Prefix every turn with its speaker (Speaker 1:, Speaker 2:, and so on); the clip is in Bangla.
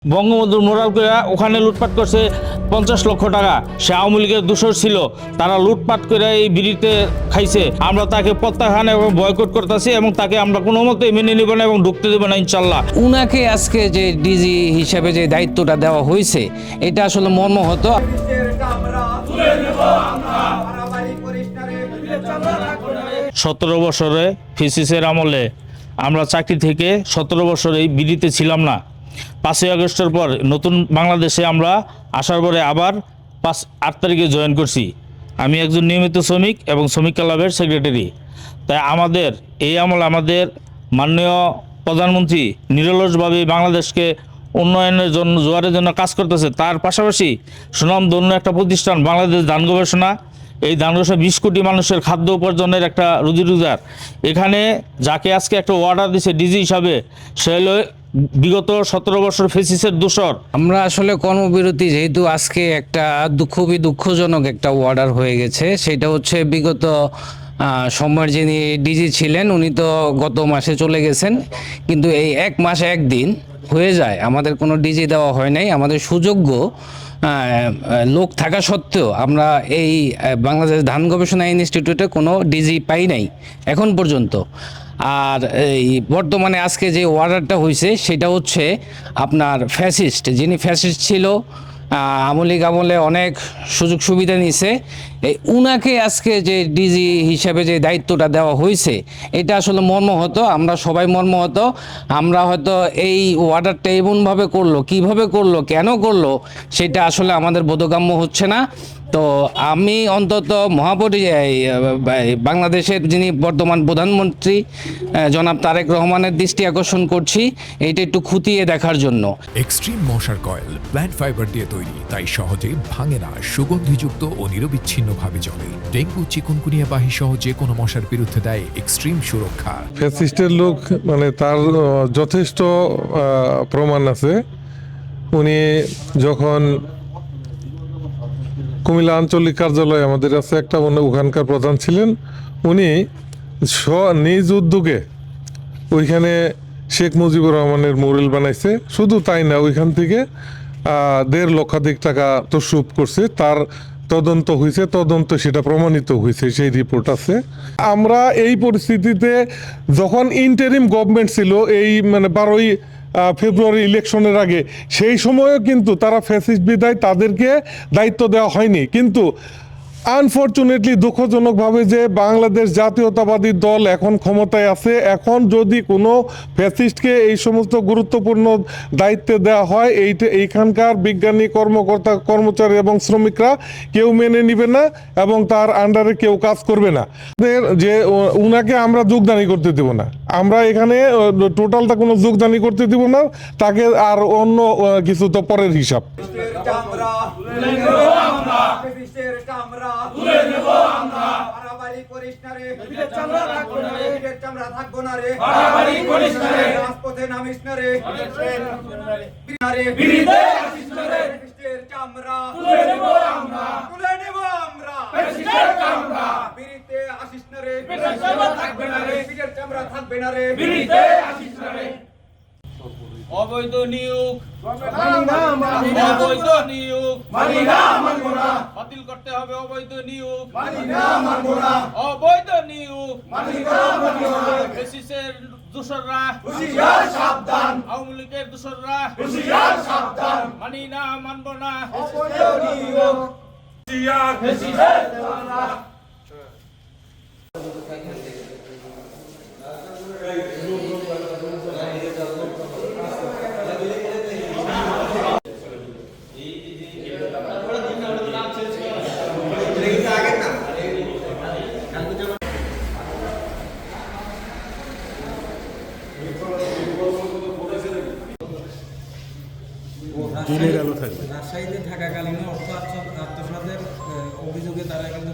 Speaker 1: বঙ্গবন্ধুর মোরাল করে ওখানে লুটপাট করছে 50 লক্ষ টাকা। সে আওয়ামী লীগের দূষর ছিল, তারা লুটপাট করে এই বিড়িতে খাইছে। আমরা তাকে প্রত্যাখ্যান এবং বয়কট করতেছি এবং তাকে আমরা কোনো মতেই মেনে নিব না এবং ঢুকতে দেব না ইনশাল্লাহ।
Speaker 2: উনাকে আজকে যে ডিজি হিসেবে যে দায়িত্বটা দেওয়া হয়েছে এটা আসলে মর্মাহত।
Speaker 1: 17 বছরে ফিসিসের আমলে আমরা চাকরি থেকে 17 বছর এই বিড়িতে ছিলাম না। 5ই আগস্টের পর নতুন বাংলাদেশে আমরা আসার পরে আবার 8 তারিখে জয়েন করছি। আমি একজন নিয়মিত শ্রমিক এবং শ্রমিক ক্লাবের সেক্রেটারি। তাই আমাদের এই আমল আমাদের মাননীয় প্রধানমন্ত্রী নিরলসভাবে বাংলাদেশকে উন্নয়নের জন্য জোয়ারের জন্য কাজ করতেছে। তার পাশাপাশি সুনামধন্য একটা প্রতিষ্ঠান বাংলাদেশ ধান গবেষণা, এই ধান গবেষণা 20 কোটি মানুষের খাদ্য উপার্জনের একটা রুজি রোজগার। এখানে যাকে আজকে একটা অর্ডার দিছে ডিজি হিসাবে, সে হলো বিগত 17 বছর ফেসিসের দূষর।
Speaker 2: আমরা আসলে কর্মবিরতি যেহেতু আজকে একটা খুবই দুঃখজনক একটা অর্ডার হয়ে গেছে, সেটা হচ্ছে বিগত সময়ের যিনি ডিজি ছিলেন উনি তো গত মাসে চলে গেছেন, কিন্তু এই 1 মাস 1 দিন হয়ে যায় আমাদের কোনো ডিজি দেওয়া হয় নাই। আমাদের সুযোগ্য লোক থাকা সত্ত্বেও আমরা এই বাংলাদেশ ধান গবেষণা ইনস্টিটিউটে কোনো ডিজি পাই নাই এখন পর্যন্ত। আর এই বর্তমানে আজকে যে অর্ডারটা হয়েছে সেটা হচ্ছে আপনার ফ্যাসিস্ট, যিনি ফ্যাসিস্ট ছিল, আওয়ামী লীগ আমলে অনেক সুযোগ সুবিধা নিছে, এই উনাকে আজকে যে ডিজি হিসাবে যে দায়িত্বটা দেওয়া হয়েছে এটা আসলে মর্মাহত। আমরা সবাই মর্মাহত। আমরা হয়তো এই অর্ডারটা এমনভাবে করলো, কিভাবে করলো, কেন করলো সেটা আসলে আমাদের বোধগম্য হচ্ছে না। তো আমি অন্তত বাংলাদেশের যিনি বর্তমান প্রধানমন্ত্রী জনাব তারেক রহমানের দৃষ্টি আকর্ষণ করছি এইটা একটু খুঁটিয়ে দেখার জন্য।
Speaker 3: এক্সট্রিম মশার কয়েল প্ল্যান্ট ফাইবার দিয়ে তৈরি, তাই সহজে ভাঙে না, সুগন্ধিযুক্ত ও নিরবিচ্ছিন্নভাবে জ্বলে। ডেঙ্গু, চিকুনগুনিয়া বাহি সহ যে কোনো মশার বিরুদ্ধে দেয় এক্সট্রিম সুরক্ষা।
Speaker 4: ফ্যাসিস্টের লোক মানে তার যথেষ্ট প্রমাণ আছে। উনি যখন কুমিল্লা আঞ্চলিক কার্যালয় আমাদের আছে একটা, ওখানকার প্রধান ছিলেন, উনি নিজ উদ্যোগে ওইখানে শেখ মুজিবুর রহমানের মুরাল বানাইছে। শুধু তাই না, ওইখান থেকে 1.5 লক্ষাধিক টাকা তসরুপ করছে। তার তদন্ত হয়েছে, তদন্ত সেটা প্রমাণিত হয়েছে, সেই রিপোর্ট আছে। আমরা এই পরিস্থিতিতে যখন ইন্টারিম গভর্নমেন্ট ছিল, এই মানে 12ই ফেব্রুয়ারি ইলেকশনের আগে, সেই সময়ও কিন্তু তারা ফ্যাসিস্ট বিদায় তাদেরকে দায়িত্ব দেওয়া হয়নি। কিন্তু আনফরচুনেটলি দুঃখজনকভাবে যে বাংলাদেশ জাতীয়তাবাদী দল এখন ক্ষমতায় আছে, এখন যদি কোনো ফ্যাসিস্টকে এই সমস্ত গুরুত্বপূর্ণ দায়িত্বে দেওয়া হয়, এইখানকার বিজ্ঞানী, কর্মকর্তা, কর্মচারী এবং শ্রমিকরা কেউ মেনে নিবে না এবং তার আন্ডারে কেউ কাজ করবে না। যে উনাকে আমরা যোগদানি করতে দেব না, আমরা এখানে টোটালটা কোনো যোগদানি করতে দিব না, তাকে আর অন্য কিছু তো পরের হিসাব।
Speaker 1: অবৈধ নিয়োগ, অবৈধ নিয়োগ বাতিল করতে হবে। অবৈধ নিয়োগ, অবৈধ নিয়োগ, ফ্যাসিস্টের দূষররা সাবধান, আওয়ামী লীগের দূষররা সাবধান, মানি না, মানব না।
Speaker 5: রাজশাহীতে থাকাকালীন অর্থ আত্মসাতের অভিযোগে তারা কিন্তু